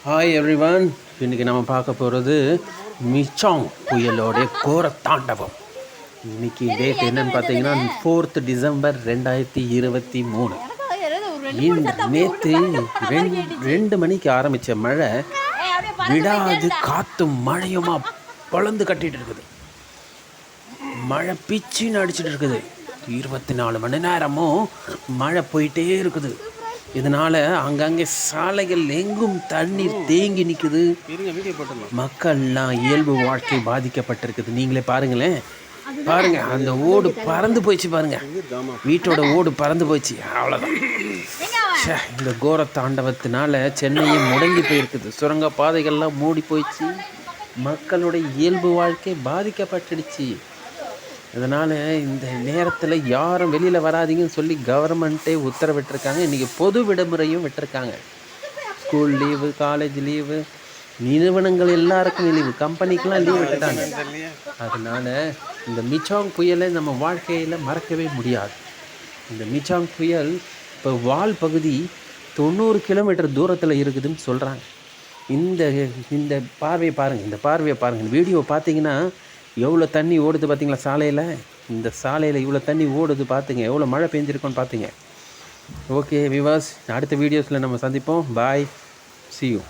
Hi everyone, இன்றைக்கி நம்ம பார்க்க போகிறது மிச்சாங் புயலோடைய கோர தாண்டவம். இன்றைக்கி டேட் என்னன்னு பார்த்தீங்கன்னா 4th டிசம்பர் 2023. நேற்று 2 மணிக்கு ஆரம்பித்த மழை விடாது காற்றும் மழையுமா பழந்து கட்டிகிட்டு இருக்குது. மழை பிச்சின்னு அடிச்சுட்டு இருக்குது. 24 மணி நேரமும் மழை போயிட்டே இருக்குது. இதனால் அங்கங்கே சாலைகள் எங்கும் தண்ணீர் தேங்கி நிற்குது. மக்கள்லாம் இயல்பு வாழ்க்கை பாதிக்கப்பட்டிருக்குது. நீங்களே பாருங்களேன், பாருங்க அந்த ஓடு பறந்து போயிடுச்சு. பாருங்க, வீட்டோட ஓடு பறந்து போயிடுச்சு. அவ்வளோதான். இந்த கோர தாண்டவத்தினால சென்னையும் முடங்கி போயிருக்குது. சுரங்க பாதைகள்லாம் மூடி போயிடுச்சு. மக்களுடைய இயல்பு வாழ்க்கை பாதிக்கப்பட்டுடுச்சு. அதனால் இந்த நேரத்தில் யாரும் வெளியில் வராதிங்கன்னு சொல்லி கவர்மெண்ட்டே உத்தரவிட்டிருக்காங்க. இன்றைக்கி பொது விடுமுறையும் விட்டுருக்காங்க. ஸ்கூல் லீவு, காலேஜ் லீவு, நிறுவனங்கள் எல்லாருக்கும் லீவு, கம்பெனிக்கெலாம் லீவ் விட்டுட்டாங்க. அதனால் இந்த மிச்சாங் புயலை நம்ம வாழ்க்கையில் மறக்கவே முடியாது. இந்த மிச்சாங் புயல் இப்போ வால் பகுதி 90 கிலோமீட்டர் தூரத்தில் இருக்குதுன்னு சொல்கிறாங்க. இந்த பார்வையை பாருங்கள், இந்த வீடியோவை பார்த்தீங்கன்னா எவ்வளோ தண்ணி ஓடுது பார்த்தீங்களா சாலையில். இந்த சாலையில் இவ்வளோ தண்ணி ஓடுது பார்த்துங்க, எவ்வளோ மழை பெஞ்சிருக்கோன்னு பார்த்துங்க. ஓகே விவாஸ், அடுத்த வீடியோஸில் நம்ம சந்திப்போம். பாய், see you.